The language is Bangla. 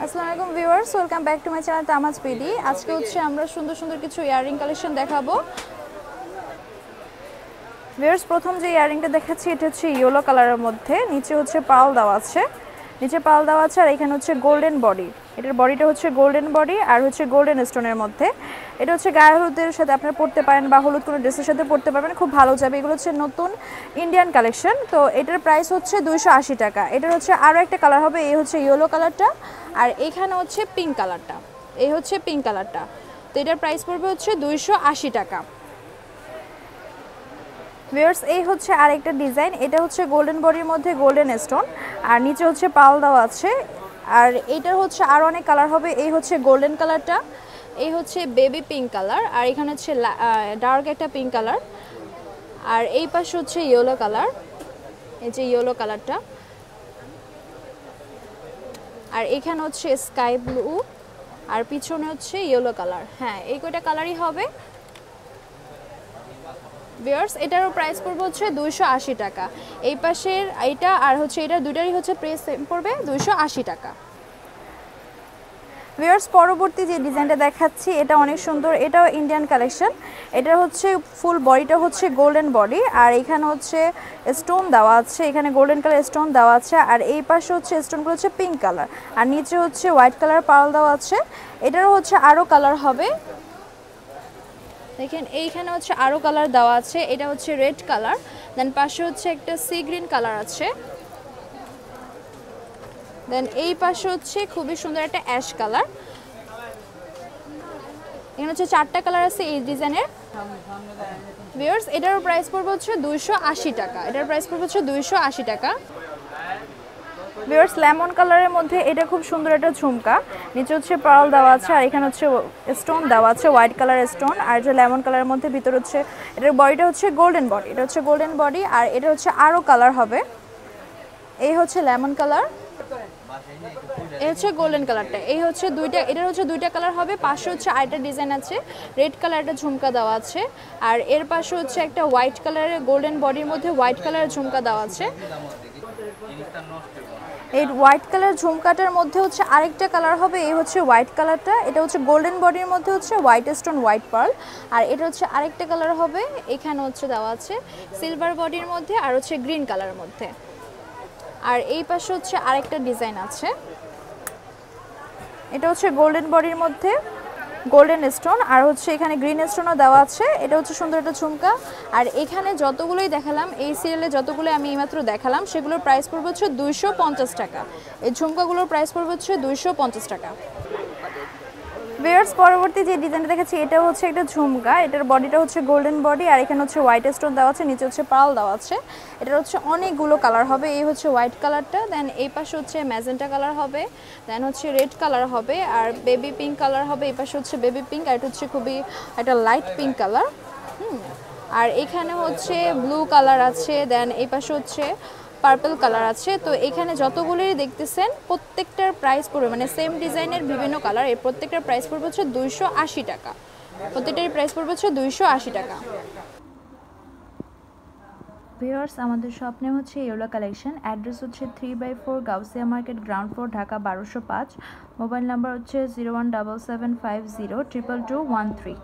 আসসালামু আলাইকুম viewers, welcome back to my channel তামাজ পিডি। আজকে হচ্ছে আমরা সুন্দর সুন্দর কিছু ইয়াররিং কালেকশন দেখাবো। ভিউয়ার্স, প্রথম যে ইয়াররিংটা দেখাচ্ছি এটা হচ্ছে ইয়েলো কালারের মধ্যে, নিচে হচ্ছে পার্ল দেওয়া আছে, আর এখানে হচ্ছে গোল্ডেন বডি। এটার বডিটা হচ্ছে গোল্ডেন বডি আর হচ্ছে গোল্ডেন স্টোনের মধ্যে। এটা হচ্ছে গায়ে হলুদের সাথে আপনারা পরতে পারেন বা হলুদ কোনো ড্রেসের সাথে পরতে পারবেন, খুব ভালো যাবে। এগুলো হচ্ছে নতুন ইন্ডিয়ান কালেকশন। তো এটার প্রাইস হচ্ছে 280 টাকা। এটার হচ্ছে আরও একটা কালার হবে, এই হচ্ছে ইয়েলো কালারটা, আর এখানে হচ্ছে পিঙ্ক কালারটা, এই হচ্ছে পিঙ্ক কালারটা। তো এটার প্রাইস পড়বে হচ্ছে 280 টাকা। ভিউয়ার্স, এই হচ্ছে আরেকটা ডিজাইন। এটা হচ্ছে গোল্ডেন বডির মধ্যে গোল্ডেন স্টোন আর নিচে হচ্ছে পাল দেওয়া আছে। আর এটার হচ্ছে আরও অনেক কালার হবে। এই হচ্ছে গোল্ডেন কালারটা, এই হচ্ছে বেবি পিঙ্ক কালার, আর এখানে হচ্ছে ডার্ক একটা পিঙ্ক কালার, আর এই পাশে হচ্ছে ইয়েলো কালার, এই যে ইয়েলো কালারটা, আর এখানে হচ্ছে স্কাই ব্লু, আর পিছনে হচ্ছে ইয়েলো কালার। হ্যাঁ, এই কয়টা কালারই হবে। ভিউয়ার্স, এটারও প্রাইস পড়বে হচ্ছে 280 টাকা। এই পাশের এইটা আর হচ্ছে এটা দুটারই হচ্ছে প্রাইস সেম পড়বে 280 টাকা। ভিউয়ার্স, পরবর্তী যে ডিজাইনটা দেখাচ্ছি এটা অনেক সুন্দর, এটাও ইন্ডিয়ান কালেকশন। এটা হচ্ছে ফুল বডিটা হচ্ছে গোল্ডেন বডি, আর এখানে হচ্ছে স্টোন দেওয়া আছে, এখানে গোল্ডেন কালার স্টোন দেওয়া আছে, আর এই পাশে হচ্ছে স্টোনগুলো হচ্ছে পিঙ্ক কালার, আর নিচে হচ্ছে হোয়াইট কালার পার্ল দেওয়া আছে। এটারও হচ্ছে আরও কালার হবে, দেখেন এইখানে হচ্ছে আরও কালার দেওয়া আছে। এটা হচ্ছে রেড কালার, দেন পাশে হচ্ছে একটা সি গ্রিন কালার আছে, দেন এই পাশে হচ্ছে খুবই সুন্দর একটা অ্যাশ কালার। এখানে হচ্ছে 4টা কালার আছে এই ডিজাইনের। ভিউয়ার্স, এটার প্রাইস পড়বে হচ্ছে 280 টাকা। এটার প্রাইস পড়বে হচ্ছে 280 টাকা। ভিউয়ার্স, লেমন কালারের মধ্যে এটা খুব সুন্দর একটা ঝুমকা, নিচে হচ্ছে পার্ল দেওয়া আছে, আর এখানে হচ্ছে স্টোন দেওয়া আছে, হোয়াইট কালারের স্টোন, আর এটা লেমন কালারের মধ্যে ভিতর হচ্ছে এটার বডিটা হচ্ছে গোল্ডেন বডি। এটা হচ্ছে গোল্ডেন বডি, আর এটা হচ্ছে আরও কালার হবে। এই হচ্ছে লেমন কালার, এই হচ্ছে গোল্ডেন কালারটা, এই হচ্ছে দুইটা, এটার হচ্ছে দুইটা কালার হবে। পাশে হচ্ছে আরেকটা ডিজাইন আছে, রেড কালার একটা ঝুমকা দেওয়া আছে, আর এর পাশে হচ্ছে একটা হোয়াইট কালারের গোল্ডেন বডির মধ্যে হোয়াইট কালারের ঝুমকা দেওয়া আছে। এই হোয়াইট কালার ঝুমকাটার মধ্যে হচ্ছে আরেকটা কালার হবে, এই হচ্ছে হোয়াইট কালারটা। এটা হচ্ছে গোল্ডেন বডির মধ্যে হচ্ছে হোয়াইট স্টোন হোয়াইট পার্ল, আর এটা হচ্ছে আরেকটা কালার হবে, এখানে হচ্ছে দেওয়া আছে সিলভার বডির মধ্যে আর হচ্ছে গ্রিন কালারের মধ্যে। আর এই পাশে হচ্ছে আরেকটা ডিজাইন আছে, এটা হচ্ছে গোল্ডেন বডির মধ্যে গোল্ডেন স্টোন, আর হচ্ছে এখানে গ্রিন স্টোনও দেওয়া আছে। এটা হচ্ছে সুন্দর একটা ঝুমকা। আর এখানে যতগুলোই দেখালাম, এই সিরিয়ালে যতগুলো আমি এইমাত্র দেখালাম, সেগুলোর প্রাইস পড়বে হচ্ছে 250 টাকা। এই ঝুমকাগুলোর প্রাইস পড়বে হচ্ছে 250 টাকা। ভিউয়ার্স, পরবর্তী যে ডিজাইনটা দেখাচ্ছি এটা হচ্ছে একটা ঝুমকা। এটার বডিটা হচ্ছে গোল্ডেন বডি, আর এখানে হচ্ছে হোয়াইট স্টোন দেওয়া আছে, নিচে হচ্ছে পার্ল দেওয়া আছে। এটার হচ্ছে অনেকগুলো কালার হবে। এই হচ্ছে হোয়াইট কালারটা, দেন এই পাশে হচ্ছে ম্যাজেন্টা কালার হবে, দেন হচ্ছে রেড কালার হবে, আর বেবি পিঙ্ক কালার হবে। এই পাশে হচ্ছে বেবি পিঙ্ক, আর এটা হচ্ছে খুবই একটা লাইট পিঙ্ক কালার। আর এখানে হচ্ছে ব্লু কালার আছে, দেন এই পাশে হচ্ছে পার্পল কালার আছে। তো এখানে যতগুলোই দেখতেছেন প্রত্যেকটার প্রাইস পড়বে, মানে সেম ডিজাইনের বিভিন্ন কালার, এই প্রত্যেকটার প্রাইস পড়বে হচ্ছে 280 টাকা। প্রত্যেকটার প্রাইস পড়বে হচ্ছে 280 টাকা। ভিউয়ার্স, আমাদের শপ নেম হচ্ছে ইয়েলো কালেকশন, অ্যাড্রেস হচ্ছে 3/4 Gausia market, ground floor, Dhaka 1205। Mobile number হচ্ছে 017750222213।